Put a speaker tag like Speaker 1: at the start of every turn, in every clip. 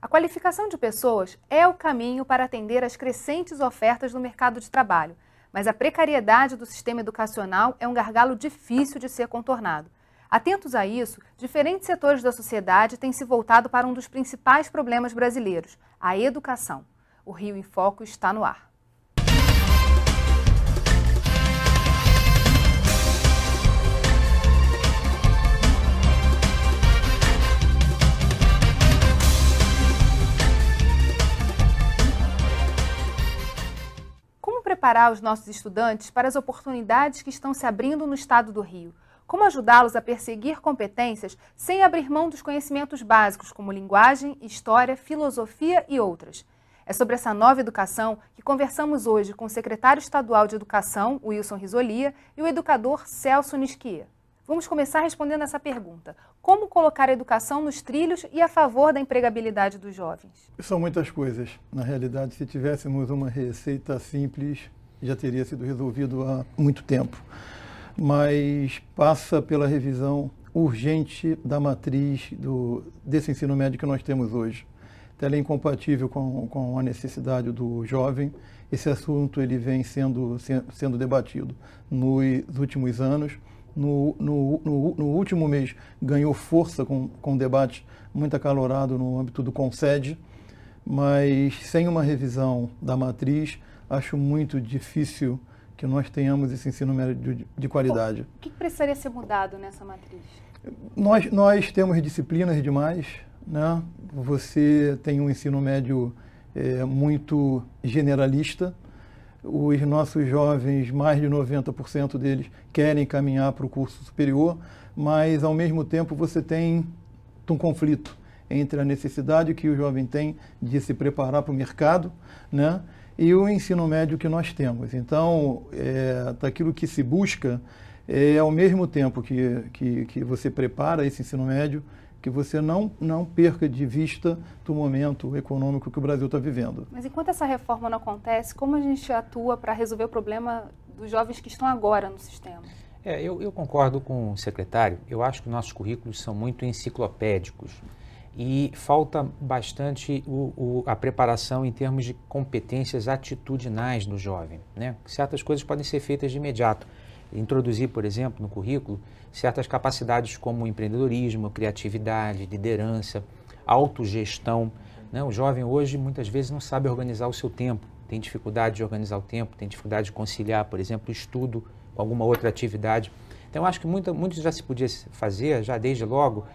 Speaker 1: A qualificação de pessoas é o caminho para atender às crescentes ofertas no mercado de trabalho, mas a precariedade do sistema educacional é um gargalo difícil de ser contornado. Atentos a isso, diferentes setores da sociedade têm se voltado para um dos principais problemas brasileiros, a educação. O Rio em Foco está no ar. Preparar os nossos estudantes para as oportunidades que estão se abrindo no estado do Rio. Como ajudá-los a perseguir competências sem abrir mão dos conhecimentos básicos como linguagem, história, filosofia e outras. É sobre essa nova educação que conversamos hoje com o secretário estadual de Educação, Wilson Risolia, e o educador Celso Nisquier. Vamos começar respondendo essa pergunta. Como colocar a educação nos trilhos e a favor da empregabilidade dos jovens?
Speaker 2: São muitas coisas. Na realidade, se tivéssemos uma receita simples, já teria sido resolvido há muito tempo. Mas passa pela revisão urgente da matriz desse ensino médio que nós temos hoje. Ela é incompatível com a necessidade do jovem. Esse assunto ele vem sendo debatido nos últimos anos. No último mês ganhou força com um debate muito acalorado no âmbito do Concede, mas sem uma revisão da matriz, acho muito difícil que nós tenhamos esse ensino médio de qualidade.
Speaker 1: O que precisaria ser mudado nessa matriz?
Speaker 2: Nós temos disciplinas demais, né? Você tem um ensino médio muito generalista. Os nossos jovens, mais de 90% deles, querem caminhar para o curso superior, mas, ao mesmo tempo, você tem um conflito entre a necessidade que o jovem tem de se preparar para o mercado, né, e o ensino médio que nós temos. Então, daquilo que se busca, ao mesmo tempo que você prepara esse ensino médio, que você não perca de vista do momento econômico que o Brasil está vivendo.
Speaker 1: Mas enquanto essa reforma não acontece, como a gente atua para resolver o problema dos jovens que estão agora no sistema?
Speaker 3: Eu concordo com o secretário. Eu acho que nossos currículos são muito enciclopédicos e falta bastante a preparação em termos de competências atitudinais do jovem, né? Certas coisas podem ser feitas de imediato. Introduzir, por exemplo, no currículo, certas capacidades como empreendedorismo, criatividade, liderança, autogestão, né? O jovem hoje muitas vezes não sabe organizar o seu tempo, tem dificuldade de organizar o tempo, tem dificuldade de conciliar, por exemplo, o estudo com alguma outra atividade. Então, eu acho que muito já se podia fazer, já desde logo,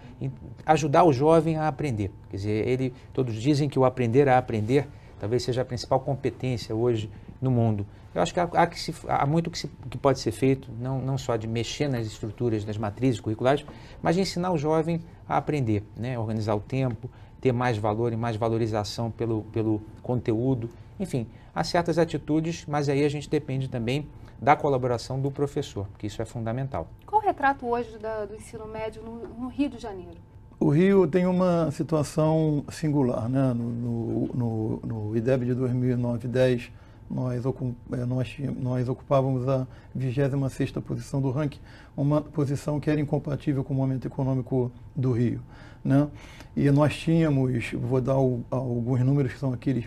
Speaker 3: ajudar o jovem a aprender. Quer dizer, todos dizem que o aprender a aprender talvez seja a principal competência hoje no mundo. Eu acho que há muito que pode ser feito, não só de mexer nas estruturas, nas matrizes curriculares, mas de ensinar o jovem a aprender, né? Organizar o tempo, ter mais valor e mais valorização pelo conteúdo. Enfim, há certas atitudes, mas aí a gente depende também da colaboração do professor, porque isso é fundamental.
Speaker 1: Qual o retrato hoje do ensino médio no Rio de Janeiro?
Speaker 2: O Rio tem uma situação singular, né? No IDEB de 2009-10, nós ocupávamos a 26ª posição do ranking, uma posição que era incompatível com o momento econômico do Rio, né? E nós tínhamos, vou dar alguns números que são aqueles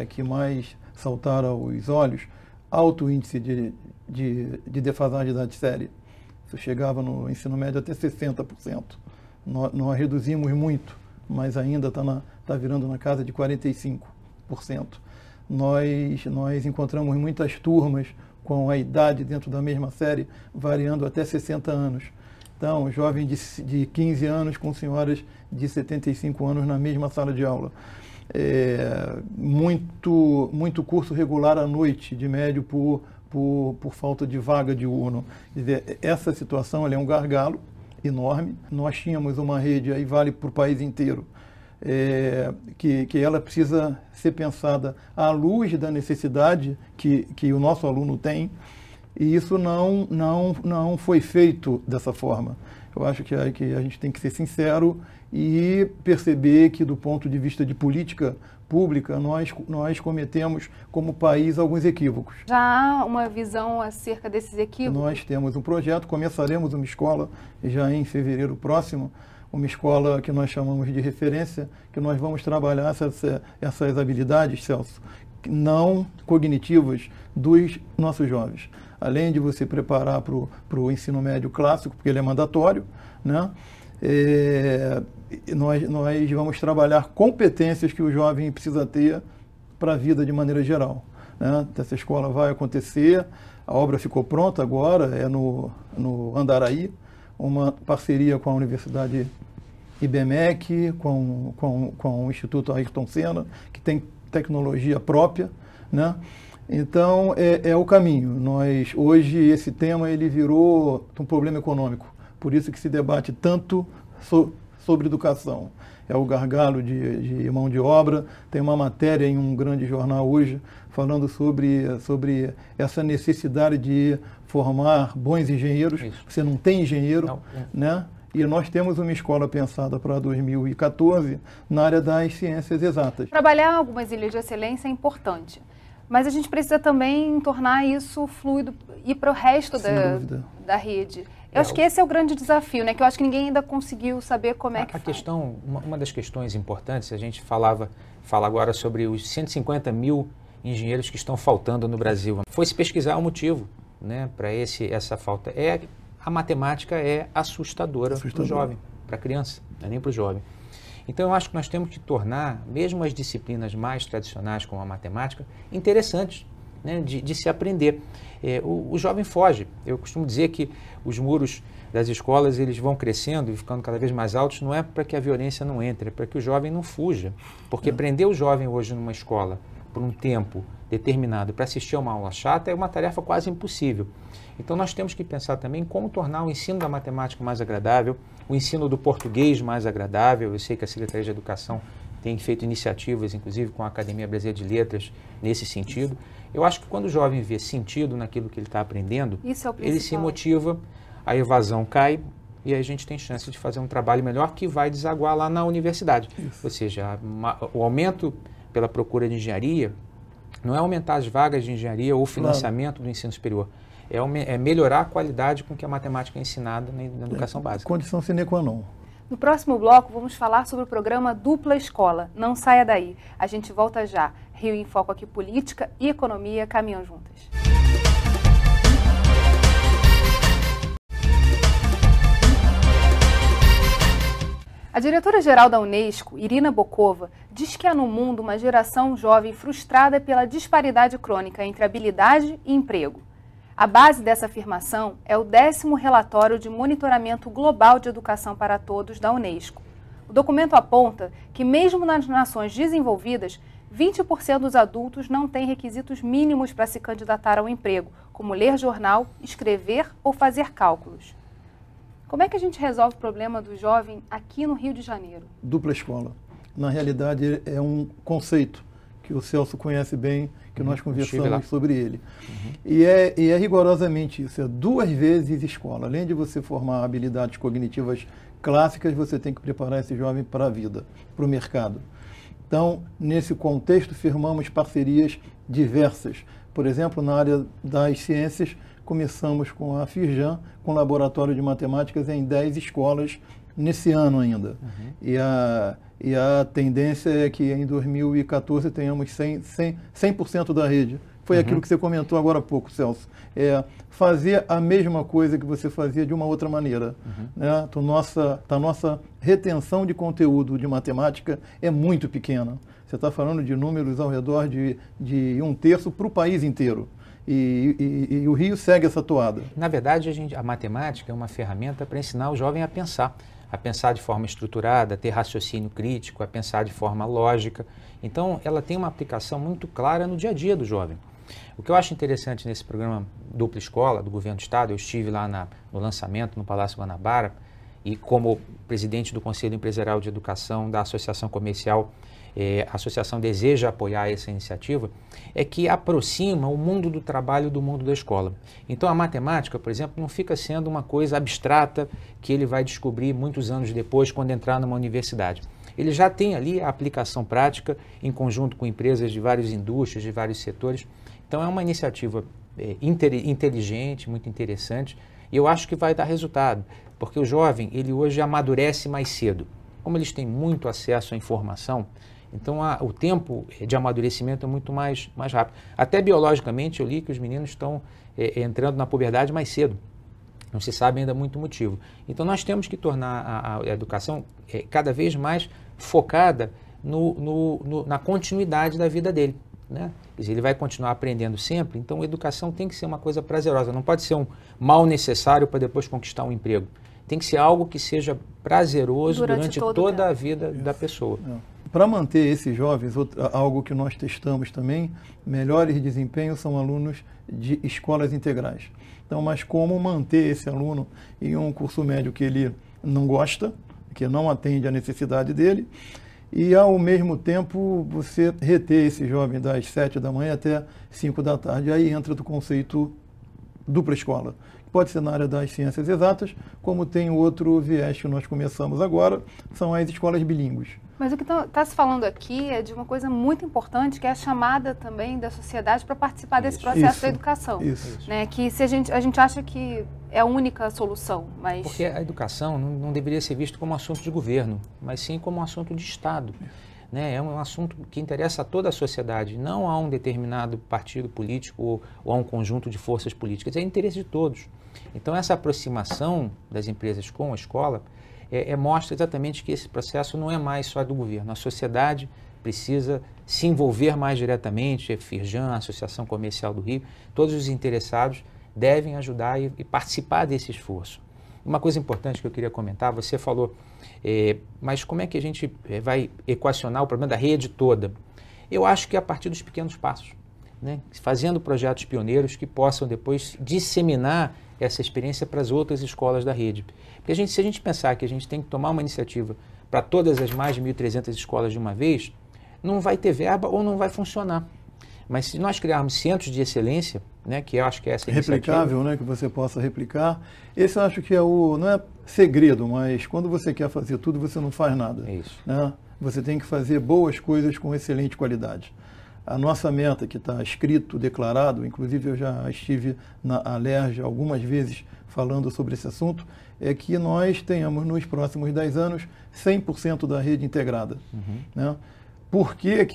Speaker 2: que mais saltaram aos olhos, alto índice de defasagem de idade séria. Isso chegava no ensino médio até 60%. Nós reduzimos muito, mas ainda está virando na casa de 45%. Nós encontramos muitas turmas com a idade dentro da mesma série variando até 60 anos. Então, jovens de 15 anos com senhoras de 75 anos na mesma sala de aula. Muito curso regular à noite, de médio por falta de vaga diurno. Quer dizer, essa situação ela é um gargalo enorme. Nós tínhamos uma rede, aí vale para o país inteiro, que ela precisa ser pensada à luz da necessidade que o nosso aluno tem, e isso não foi feito dessa forma. Eu acho que a gente tem que ser sincero e perceber que, do ponto de vista de política pública, nós cometemos, como país, alguns equívocos.
Speaker 1: Já há uma visão acerca desses equívocos?
Speaker 2: Nós temos um projeto, começaremos uma escola já em fevereiro próximo, uma escola que nós chamamos de referência, que nós vamos trabalhar essas habilidades, Celso, não cognitivas dos nossos jovens. Além de você preparar para o ensino médio clássico, porque ele é mandatório, né? Nós vamos trabalhar competências que o jovem precisa ter para a vida de maneira geral, né? Essa escola vai acontecer, a obra ficou pronta agora, é no Andaraí, uma parceria com a Universidade IBMEC, com o Instituto Ayrton Senna, que tem tecnologia própria, né? Então, é o caminho. Hoje, esse tema ele virou um problema econômico, por isso que se debate tanto sobre educação. É o gargalo de mão de obra. Tem uma matéria em um grande jornal hoje falando sobre essa necessidade de formar bons engenheiros. Isso. Você não tem engenheiro, não, né? E nós temos uma escola pensada para 2014 na área das ciências exatas.
Speaker 1: Trabalhar algumas ilhas de excelência é importante, mas a gente precisa também tornar isso fluido e para o resto da rede. Eu acho que esse é o grande desafio, né? Que eu acho que ninguém ainda conseguiu saber como é que faz.
Speaker 3: Uma das questões importantes, a gente fala agora sobre os 150 mil engenheiros que estão faltando no Brasil. Foi se pesquisar o motivo, né, para essa falta. A matemática é assustadora para o jovem, para a criança, não é nem para o jovem. Então eu acho que nós temos que tornar, mesmo as disciplinas mais tradicionais como a matemática, interessantes, né, de se aprender. O jovem foge. Eu costumo dizer que os muros das escolas eles vão crescendo e ficando cada vez mais altos, não é para que a violência não entre, é para que o jovem não fuja. Porque prender o jovem hoje numa escola por um tempo determinado para assistir a uma aula chata é uma tarefa quase impossível. Então nós temos que pensar também em como tornar o ensino da matemática mais agradável, o ensino do português mais agradável. Eu sei que a Secretaria de Educação tem feito iniciativas, inclusive com a Academia Brasileira de Letras, nesse sentido. Eu acho que quando o jovem vê sentido naquilo que ele está aprendendo, ele se motiva, a evasão cai e aí a gente tem chance de fazer um trabalho melhor que vai desaguar lá na universidade. Isso. Ou seja, o aumento pela procura de engenharia não é aumentar as vagas de engenharia ou financiamento do ensino superior. É melhorar a qualidade com que a matemática é ensinada na educação básica.
Speaker 2: Condição sine qua non.
Speaker 1: No próximo bloco, vamos falar sobre o programa Dupla Escola. Não saia daí. A gente volta já. Rio em Foco aqui, política e economia caminham juntas. A diretora-geral da Unesco, Irina Bokova, diz que há no mundo uma geração jovem frustrada pela disparidade crônica entre habilidade e emprego. A base dessa afirmação é o 10º relatório de monitoramento global de educação para todos da Unesco. O documento aponta que, mesmo nas nações desenvolvidas, 20% dos adultos não têm requisitos mínimos para se candidatar ao emprego, como ler jornal, escrever ou fazer cálculos. Como é que a gente resolve o problema do jovem aqui no Rio de Janeiro?
Speaker 2: Dupla escola. Na realidade, é um conceito que o Celso conhece bem, que nós conversamos sobre ele. E é rigorosamente isso, é 2 vezes escola. Além de você formar habilidades cognitivas clássicas, você tem que preparar esse jovem para a vida, para o mercado. Então, nesse contexto, firmamos parcerias diversas. Por exemplo, na área das ciências, começamos com a Firjan, com laboratório de matemáticas em 10 escolas nesse ano ainda. E a tendência é que em 2014 tenhamos 100% da rede. Foi aquilo que você comentou agora há pouco, Celso. Fazer a mesma coisa que você fazia de uma outra maneira. Né? Nossa retenção de conteúdo de matemática é muito pequena. Você está falando de números ao redor de 1/3 para o país inteiro. E o Rio segue essa toada.
Speaker 3: Na verdade, a matemática é uma ferramenta para ensinar o jovem a pensar de forma estruturada, a ter raciocínio crítico, a pensar de forma lógica. Então, ela tem uma aplicação muito clara no dia a dia do jovem. O que eu acho interessante nesse programa Dupla Escola, do Governo do Estado, eu estive lá no lançamento, no Palácio Guanabara, e como presidente do Conselho Empresarial de Educação da Associação Comercial, a associação deseja apoiar essa iniciativa, é que aproxima o mundo do trabalho do mundo da escola. Então a matemática, por exemplo, não fica sendo uma coisa abstrata que ele vai descobrir muitos anos depois quando entrar numa universidade. Ele já tem ali a aplicação prática em conjunto com empresas de várias indústrias, de vários setores. Então é uma iniciativa inteligente, muito interessante, E eu acho que vai dar resultado, porque o jovem, ele hoje amadurece mais cedo. Como eles têm muito acesso à informação, então o tempo de amadurecimento é muito mais rápido. Até biologicamente eu li que os meninos estão entrando na puberdade mais cedo. Não se sabe ainda muito motivo. Então nós temos que tornar a educação cada vez mais focada na continuidade da vida dele, né? Quer dizer, ele vai continuar aprendendo sempre, então a educação tem que ser uma coisa prazerosa, não pode ser um mal necessário para depois conquistar um emprego. Tem que ser algo que seja prazeroso durante toda a vida da pessoa.
Speaker 2: Para manter esses jovens, algo que nós testamos também, melhores desempenhos são alunos de escolas integrais. Então, mas como manter esse aluno em um curso médio que ele não gosta, que não atende à necessidade dele, e ao mesmo tempo você reter esse jovem das 7 da manhã até 5 da tarde. Aí entra do conceito dupla escola. Pode ser na área das ciências exatas, como tem outro viés que nós começamos agora, são as escolas bilíngues.
Speaker 1: Mas o que está se falando aqui é de uma coisa muito importante, que é a chamada também da sociedade para participar desse processo da educação. Né? Que se a gente acha que é a única solução, mas...
Speaker 3: Porque a educação não deveria ser vista como um assunto de governo, mas sim como um assunto de Estado. Né? É um assunto que interessa a toda a sociedade, não a um determinado partido político ou a um conjunto de forças políticas, é interesse de todos. Então essa aproximação das empresas com a escola mostra exatamente que esse processo não é mais só do governo. A sociedade precisa se envolver mais diretamente, a Firjan, a Associação Comercial do Rio, todos os interessados devem ajudar e participar desse esforço. Uma coisa importante que eu queria comentar, você falou, mas como é que a gente vai equacionar o problema da rede toda? Eu acho que é a partir dos pequenos passos, né? Fazendo projetos pioneiros que possam depois disseminar essa experiência para as outras escolas da rede. Porque se a gente pensar que a gente tem que tomar uma iniciativa para todas as mais de 1.300 escolas de uma vez, não vai ter verba ou não vai funcionar. Mas se nós criarmos centros de excelência, né, que eu acho que é essa iniciativa...
Speaker 2: Replicável, né, que você possa replicar. Esse eu acho que não é segredo, mas quando você quer fazer tudo, você não faz nada.
Speaker 3: É isso.
Speaker 2: Né? Você tem que fazer boas coisas com excelente qualidade. A nossa meta, que está escrito, declarado, inclusive eu já estive na Alerj algumas vezes falando sobre esse assunto, é que nós tenhamos nos próximos 10 anos 100% da rede integrada. Né? Por que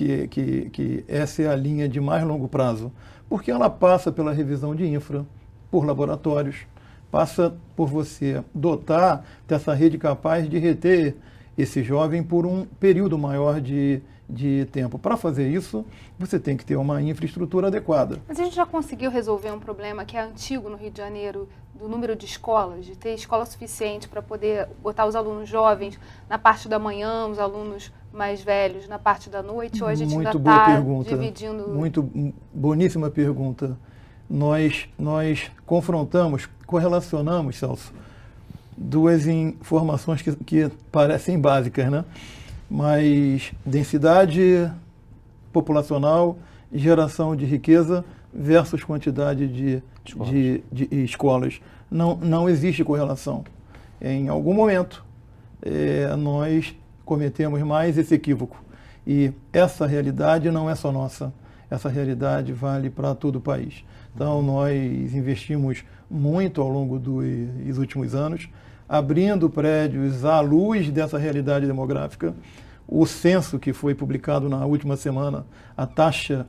Speaker 2: essa é a linha de mais longo prazo? Porque ela passa pela revisão de infra, por laboratórios, passa por você dotar dessa rede capaz de reter esse jovem por um período maior de tempo. Para fazer isso, você tem que ter uma infraestrutura adequada.
Speaker 1: Mas a gente já conseguiu resolver um problema que é antigo no Rio de Janeiro, do número de escolas, de ter escola suficiente para poder botar os alunos jovens na parte da manhã, os alunos mais velhos na parte da noite, ou a gente ainda está dividindo...
Speaker 2: Muito boníssima pergunta. Nós correlacionamos, Celso, duas informações que parecem básicas, né? Mas densidade populacional, geração de riqueza versus quantidade de escolas. Não existe correlação. Em algum momento, nós cometemos mais esse equívoco. E essa realidade não é só nossa. Essa realidade vale para todo o país. Então, nós investimos muito ao longo dos últimos anos, abrindo prédios à luz dessa realidade demográfica. O censo que foi publicado na última semana, a taxa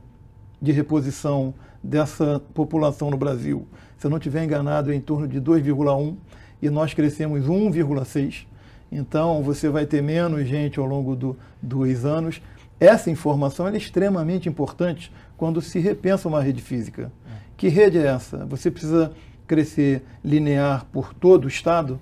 Speaker 2: de reposição dessa população no Brasil, se eu não estiver enganado, é em torno de 2,1 e nós crescemos 1,6. Então, você vai ter menos gente ao longo dos anos. Essa informação é extremamente importante quando se repensa uma rede física. Que rede é essa? Você precisa crescer linear por todo o estado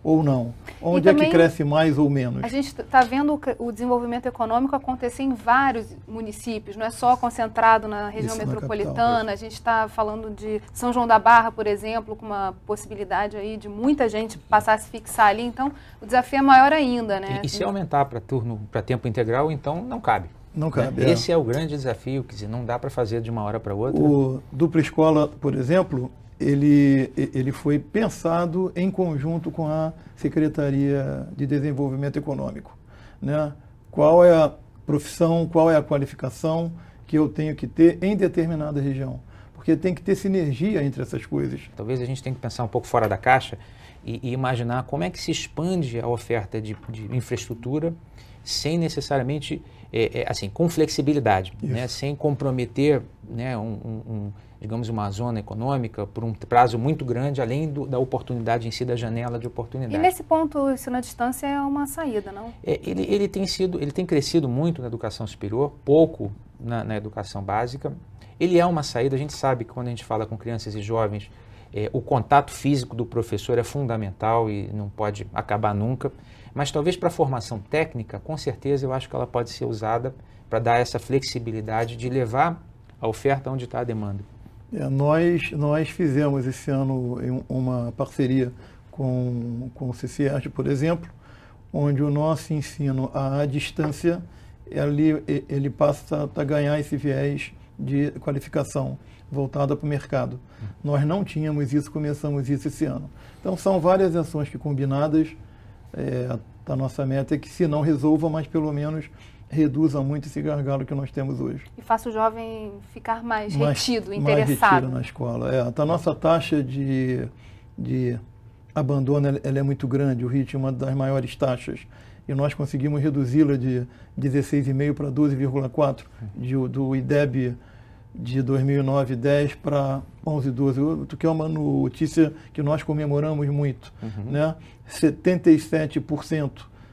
Speaker 2: ou não? Onde é que cresce mais ou menos?
Speaker 1: A gente está vendo o desenvolvimento econômico acontecer em vários municípios, não é só concentrado na região metropolitana. A gente está falando de São João da Barra, por exemplo, com uma possibilidade aí de muita gente passar a se fixar ali. Então, o desafio é maior ainda, né?
Speaker 3: E se aumentar para tempo integral, então não cabe.
Speaker 2: Não cabe.
Speaker 3: Né? Esse é o grande desafio, quer dizer, não dá para fazer de uma hora para outra.
Speaker 2: O dupla escola, por exemplo, ele foi pensado em conjunto com a Secretaria de Desenvolvimento Econômico. Né? Qual é a profissão, qual é a qualificação que eu tenho que ter em determinada região? porque tem que ter sinergia entre essas coisas.
Speaker 3: Talvez a gente tenha que pensar um pouco fora da caixa e imaginar como é que se expande a oferta de infraestrutura sem necessariamente, assim, com flexibilidade, né? Sem comprometer, né, digamos, uma zona econômica por um prazo muito grande, além da oportunidade em si, da janela de oportunidade.
Speaker 1: E nesse ponto, o ensino à distância é uma saída, não?
Speaker 3: Ele tem crescido muito na educação superior, pouco na educação básica. Ele é uma saída, a gente sabe que quando a gente fala com crianças e jovens, o contato físico do professor é fundamental e não pode acabar nunca, mas talvez para a formação técnica, com certeza eu acho que ela pode ser usada para dar essa flexibilidade de levar a oferta onde está a demanda.
Speaker 2: Nós fizemos esse ano uma parceria com o CCERJ, por exemplo, onde o nosso ensino à distância, ele passa a ganhar esse viés de qualificação voltada para o mercado. Nós não tínhamos isso, começamos isso esse ano. Então, são várias ações que combinadas, a nossa meta é que se não resolva, mas pelo menos reduza muito esse gargalo que nós temos hoje.
Speaker 1: E faça o jovem ficar mais retido, interessado.
Speaker 2: Mais retido na escola. A nossa taxa de abandono ela é muito grande, o RIT é uma das maiores taxas, e nós conseguimos reduzi-la de 16,5% para 12,4%, do IDEB de 2009 e 10 para 11 e 12, que é uma notícia que nós comemoramos muito. Né? 77%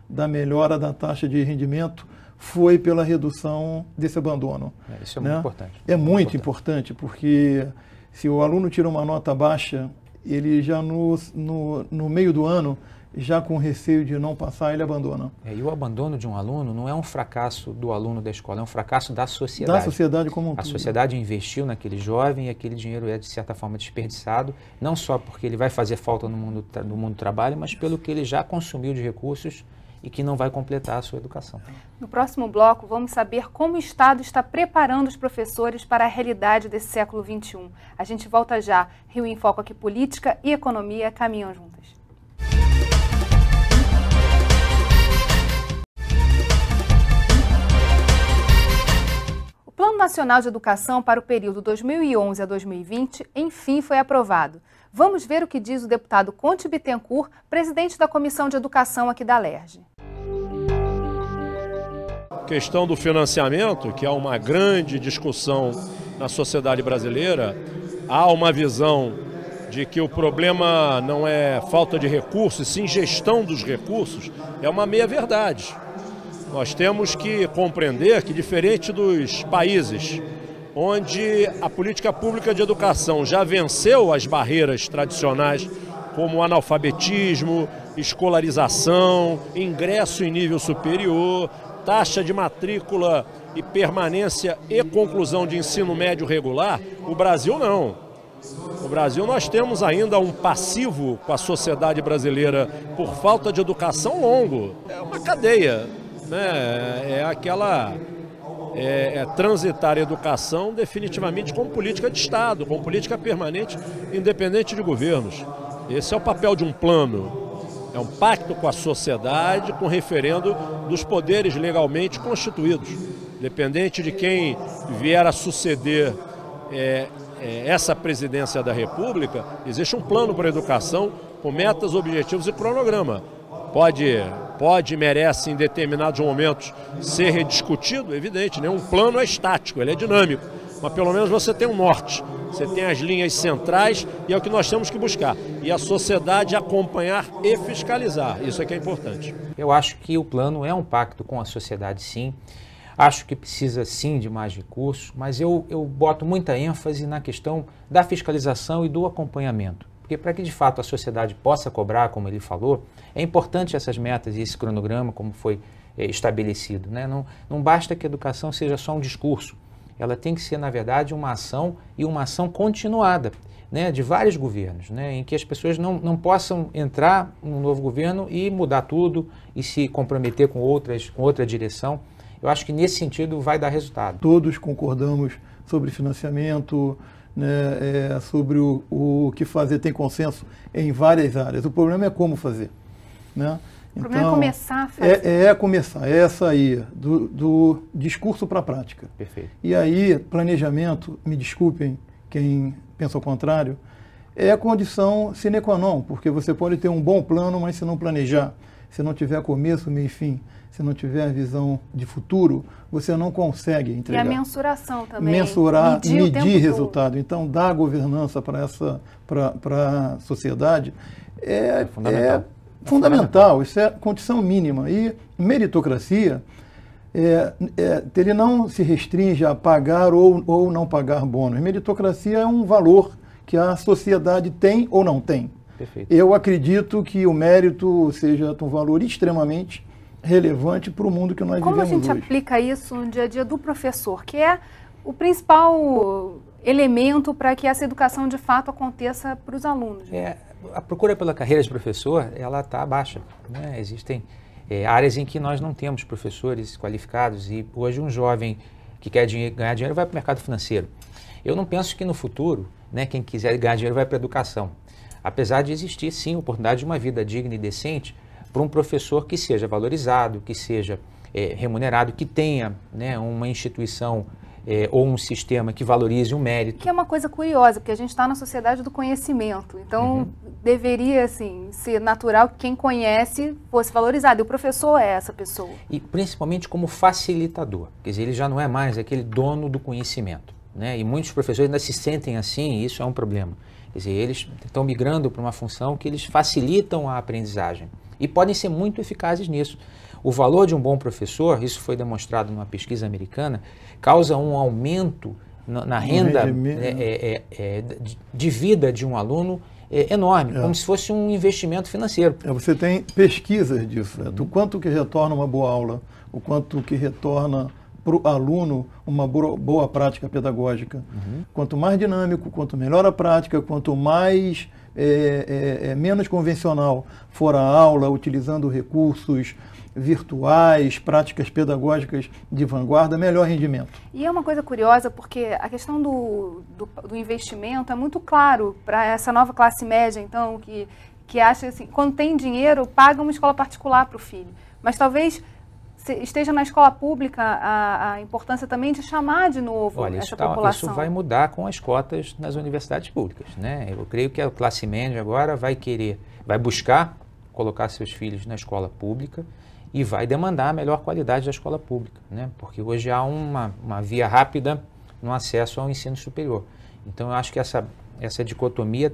Speaker 2: da melhora da taxa de rendimento foi pela redução desse abandono.
Speaker 3: Isso é muito importante.
Speaker 2: É muito importante, porque se o aluno tira uma nota baixa, ele já no meio do ano, já com receio de não passar, ele abandona.
Speaker 3: E o abandono de um aluno não é um fracasso do aluno da escola, é um fracasso da sociedade.
Speaker 2: Da sociedade como um todo.
Speaker 3: A sociedade investiu naquele jovem e aquele dinheiro é, de certa forma, desperdiçado, não só porque ele vai fazer falta no mundo do trabalho, mas pelo que ele já consumiu de recursos e que não vai completar a sua educação.
Speaker 1: No próximo bloco, vamos saber como o Estado está preparando os professores para a realidade desse século XXI. A gente volta já. Rio em Foco aqui, política e economia caminham juntas. O Plano Nacional de Educação para o período 2011 a 2020, enfim, foi aprovado. Vamos ver o que diz o deputado Conte Bittencourt, presidente da Comissão de Educação aqui da Alerj.
Speaker 4: Questão do financiamento, que é uma grande discussão na sociedade brasileira, há uma visão de que o problema não é falta de recursos, sim gestão dos recursos, é uma meia-verdade. Nós temos que compreender que, diferente dos países onde a política pública de educação já venceu as barreiras tradicionais, como o analfabetismo, escolarização, ingresso em nível superior, taxa de matrícula e permanência e conclusão de ensino médio regular, o Brasil não. No Brasil nós temos ainda um passivo com a sociedade brasileira por falta de educação longo. É uma cadeia, né? Transitar a educação definitivamente como política de Estado, como política permanente, independente de governos. Esse é o papel de um plano. É um pacto com a sociedade, com referendo dos poderes legalmente constituídos. Independente de quem vier a suceder essa presidência da República, existe um plano para a educação com metas, objetivos e cronograma. Pode, merece em determinados momentos ser rediscutido, evidente, né? Um plano é estático, ele é dinâmico, mas pelo menos você tem um norte, você tem as linhas centrais e é o que nós temos que buscar. E a sociedade acompanhar e fiscalizar, isso é que é importante.
Speaker 3: Eu acho que o plano é um pacto com a sociedade, sim. Acho que precisa, sim, de mais recursos, mas eu boto muita ênfase na questão da fiscalização e do acompanhamento. Porque para que, de fato, a sociedade possa cobrar, como ele falou, é importante essas metas e esse cronograma, como foi estabelecido, né? Não basta que a educação seja só um discurso. Ela tem que ser, na verdade, uma ação e uma ação continuada, né, de vários governos, né, em que as pessoas não possam entrar num novo governo e mudar tudo e se comprometer com outra direção. Eu acho que, nesse sentido, vai dar resultado.
Speaker 2: Todos concordamos sobre financiamento, né, sobre o que fazer, tem consenso em várias áreas. O problema é como fazer. Né?
Speaker 1: O problema é começar a fazer.
Speaker 2: Começar, é sair do discurso para a prática.
Speaker 3: Perfeito.
Speaker 2: E aí, planejamento, me desculpem quem pensa o contrário, é a condição sine qua non, porque você pode ter um bom plano, mas se não planejar, se não tiver começo, meio e fim, se não tiver visão de futuro, você não consegue entregar.
Speaker 1: E a mensuração também.
Speaker 2: Medir resultado. Então, dar governança para a sociedade é fundamental. Isso é condição mínima. E meritocracia, ele não se restringe a pagar ou não pagar bônus. Meritocracia é um valor que a sociedade tem ou não tem.
Speaker 3: Perfeito.
Speaker 2: Eu acredito que o mérito seja um valor extremamente relevante para o mundo que nós vivemos hoje.
Speaker 1: Como a gente aplica isso no dia a dia do professor, que é o principal elemento para que essa educação de fato aconteça para os alunos?
Speaker 3: A procura pela carreira de professor, ela está baixa, né? Existem áreas em que nós não temos professores qualificados e hoje um jovem que quer ganhar dinheiro vai para o mercado financeiro. Eu não penso que no futuro, né, quem quiser ganhar dinheiro vai para a educação. Apesar de existir, sim, a oportunidade de uma vida digna e decente para um professor que seja valorizado, que seja remunerado, que tenha, né, uma instituição ou um sistema que valorize o mérito.
Speaker 1: Que é uma coisa curiosa, porque a gente está na sociedade do conhecimento. Então, deveria, assim, ser natural que quem conhece fosse valorizado. E o professor é essa pessoa.
Speaker 3: E principalmente como facilitador. Quer dizer, ele já não é mais aquele dono do conhecimento, né? E muitos professores ainda se sentem assim, e isso é um problema. Quer dizer, eles estão migrando para uma função que eles facilitam a aprendizagem. E podem ser muito eficazes nisso. O valor de um bom professor, isso foi demonstrado numa pesquisa americana, causa um aumento na renda de vida de um aluno enorme, como se fosse um investimento financeiro.
Speaker 2: Você tem pesquisas disso, do quanto que retorna uma boa aula, o quanto que retorna para o aluno uma boa prática pedagógica. Quanto mais dinâmico, quanto melhor a prática, quanto mais menos convencional for a aula, utilizando recursos virtuais, práticas pedagógicas de vanguarda, melhor rendimento.
Speaker 1: E é uma coisa curiosa, porque a questão do investimento é muito claro para essa nova classe média, então, que acha assim, quando tem dinheiro, paga uma escola particular para o filho. Mas talvez esteja na escola pública a importância também de chamar de novo essa população.
Speaker 3: Isso vai mudar com as cotas nas universidades públicas, né? Eu creio que a classe média agora vai buscar colocar seus filhos na escola pública e vai demandar a melhor qualidade da escola pública, né? Porque hoje há uma via rápida no acesso ao ensino superior. Então eu acho que essa dicotomia,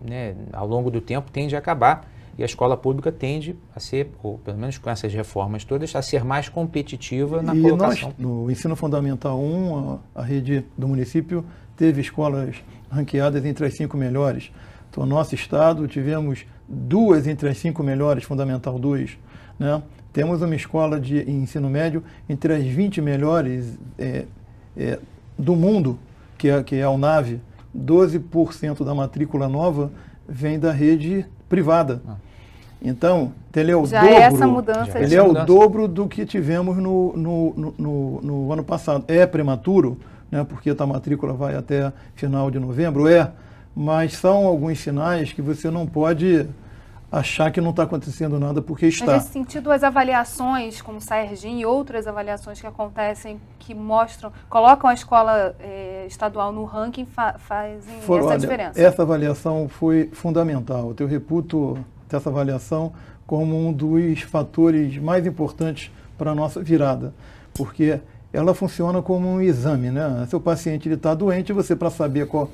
Speaker 3: né, ao longo do tempo tende a acabar e a escola pública tende a ser, ou pelo menos com essas reformas todas, a ser mais competitiva na colocação.
Speaker 2: No ensino fundamental 1, a rede do município teve escolas ranqueadas entre as 5 melhores. Então, no nosso estado, tivemos 2 entre as 5 melhores, Fundamental 2. Né? Temos uma escola de ensino médio entre as 20 melhores do mundo, que é a UNAV. 12% da matrícula nova vem da rede privada. Então, ele é o dobro, dobro do que tivemos no ano passado. É prematuro, né, porque a matrícula vai até final de novembro, mas são alguns sinais que você não pode achar que não está acontecendo nada, porque está.
Speaker 1: Mas nesse sentido, as avaliações, como o Saerjin e outras avaliações que acontecem, que colocam a escola estadual no ranking, fazem essa diferença.
Speaker 2: Essa avaliação foi fundamental. Eu reputo essa avaliação como um dos fatores mais importantes para a nossa virada, porque ela funciona como um exame, né? Se o paciente está doente, você, para saber qual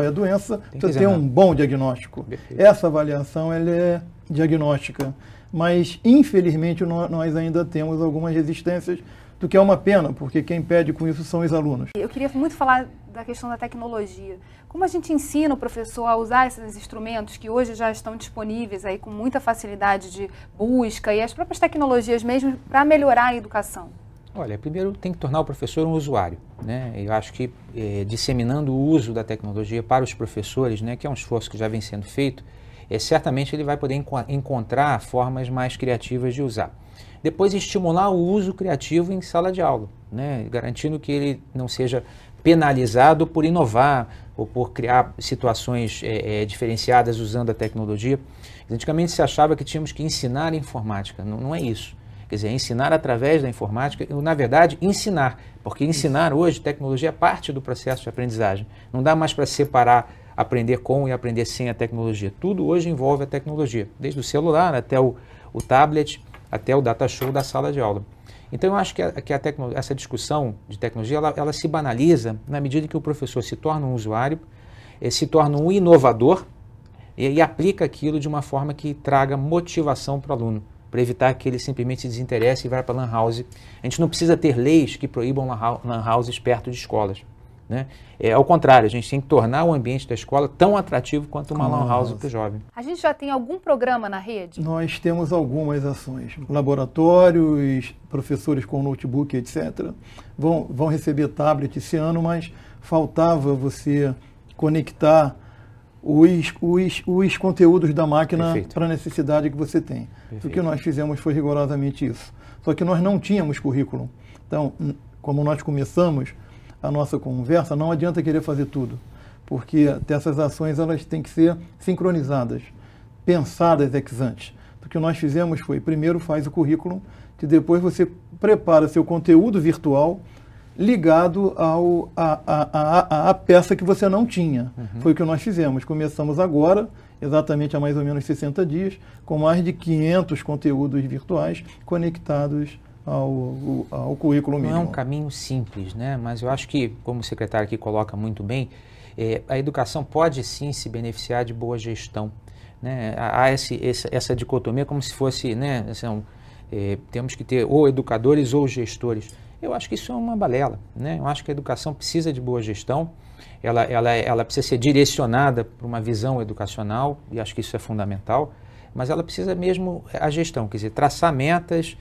Speaker 2: é a doença, você tem um bom diagnóstico. Perfeito. Essa avaliação ela é diagnóstica, mas infelizmente nós ainda temos algumas resistências, do que é uma pena, porque quem pede com isso são os alunos.
Speaker 1: Eu queria muito falar da questão da tecnologia. Como a gente ensina o professor a usar esses instrumentos que hoje já estão disponíveis aí com muita facilidade de busca e as próprias tecnologias mesmo para melhorar a educação?
Speaker 3: Olha, primeiro tem que tornar o professor um usuário, né? Eu acho que disseminando o uso da tecnologia para os professores, né, que é um esforço que já vem sendo feito, certamente ele vai poder encontrar formas mais criativas de usar. Depois estimular o uso criativo em sala de aula, né, garantindo que ele não seja penalizado por inovar ou por criar situações diferenciadas usando a tecnologia. Antigamente se achava que tínhamos que ensinar informática, não é isso. Quer dizer, ensinar através da informática, na verdade, ensinar, porque ensinar hoje, tecnologia é parte do processo de aprendizagem. Não dá mais para separar aprender com e aprender sem a tecnologia. Tudo hoje envolve a tecnologia, desde o celular até o tablet, até o data show da sala de aula. Então, eu acho que essa discussão de tecnologia, ela se banaliza na medida que o professor se torna um usuário, se torna um inovador e aplica aquilo de uma forma que traga motivação para o aluno, para evitar que ele simplesmente se desinteresse e vá para a lan house. A gente não precisa ter leis que proíbam lan houses perto de escolas, né? Ao contrário, a gente tem que tornar o ambiente da escola tão atrativo quanto uma lan house para o jovem.
Speaker 1: A gente já tem algum programa na rede?
Speaker 2: Nós temos algumas ações. Laboratórios, professores com notebook, etc. Vão receber tablet esse ano, mas faltava você conectar os conteúdos da máquina para a necessidade que você tem. Perfeito. O que nós fizemos foi rigorosamente isso. Só que nós não tínhamos currículo. Então, como nós começamos a nossa conversa, não adianta querer fazer tudo, porque essas ações elas têm que ser sincronizadas, pensadas ex ante. O que nós fizemos foi, primeiro faz o currículo, que depois você prepara seu conteúdo virtual ligado à peça que você não tinha. Foi o que nós fizemos. Começamos agora, exatamente há mais ou menos 60 dias, com mais de 500 conteúdos virtuais conectados ao currículo mínimo.
Speaker 3: Não é um caminho simples, né? Mas eu acho que, como o secretário aqui coloca muito bem, a educação pode sim se beneficiar de boa gestão, né? Há essa dicotomia como se fosse, né, temos que ter ou educadores ou gestores. Eu acho que isso é uma balela, né? Eu acho que a educação precisa de boa gestão, ela precisa ser direcionada para uma visão educacional, e acho que isso é fundamental, mas ela precisa mesmo a gestão, quer dizer, traçar metas,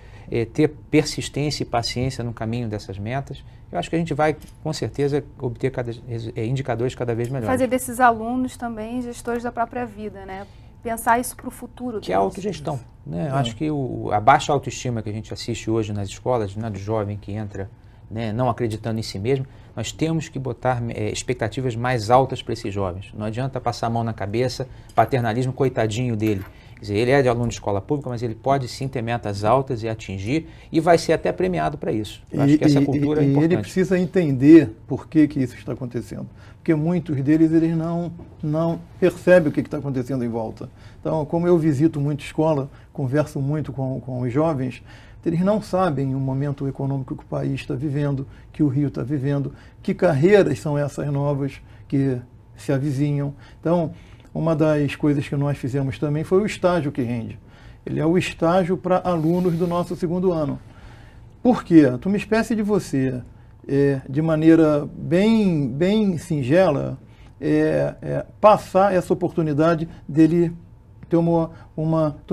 Speaker 3: ter persistência e paciência no caminho dessas metas. Eu acho que a gente vai, com certeza, obter indicadores cada vez melhores.
Speaker 1: Fazer desses alunos também gestores da própria vida, né? Pensar isso para o futuro deles.
Speaker 3: Que é a autogestão, né? Eu acho que a baixa autoestima que a gente assiste hoje nas escolas, né, do jovem que entra, né, não acreditando em si mesmo, nós temos que botar expectativas mais altas para esses jovens. Não adianta passar a mão na cabeça, paternalismo, coitadinho dele. Quer dizer, ele é de aluno de escola pública, mas ele pode sim ter metas altas e atingir, e vai ser até premiado para isso. Eu acho que essa cultura é importante.
Speaker 2: E ele precisa entender por que isso está acontecendo. Porque muitos deles eles não percebem o que está acontecendo em volta. Então, como eu visito muito escola, converso muito com os jovens, eles não sabem o momento econômico que o país está vivendo, que o Rio está vivendo, que carreiras são essas novas que se avizinham. Então, uma das coisas que nós fizemos também foi o estágio que rende. Ele é o estágio para alunos do nosso segundo ano. Por quê? Uma espécie de você, de maneira bem singela, passar essa oportunidade dele ter uma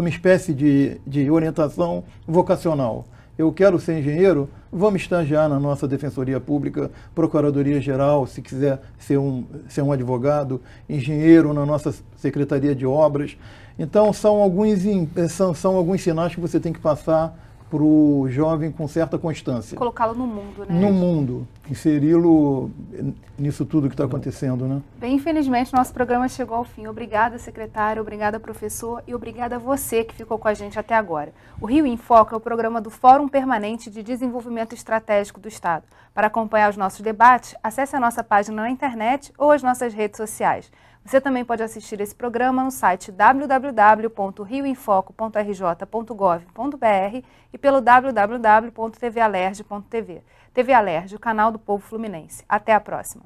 Speaker 2: espécie de orientação vocacional. Eu quero ser engenheiro, vamos estagiar na nossa Defensoria Pública, Procuradoria-Geral, se quiser ser um advogado, engenheiro na nossa Secretaria de Obras. Então, são alguns sinais que você tem que passar para o jovem com certa constância.
Speaker 1: Colocá-lo no mundo, né?
Speaker 2: No mundo, inseri-lo nisso tudo que está acontecendo, né?
Speaker 1: Bem, infelizmente, nosso programa chegou ao fim. Obrigada, secretário, obrigada, professor, e obrigada a você que ficou com a gente até agora. O Rio em Foco é o programa do Fórum Permanente de Desenvolvimento Estratégico do Estado. Para acompanhar os nossos debates, acesse a nossa página na internet ou as nossas redes sociais. Você também pode assistir esse programa no site www.rioemfoco.rj.gov.br e pelo www.tvalerj.tv. TV Alerj, o canal do povo fluminense. Até a próxima.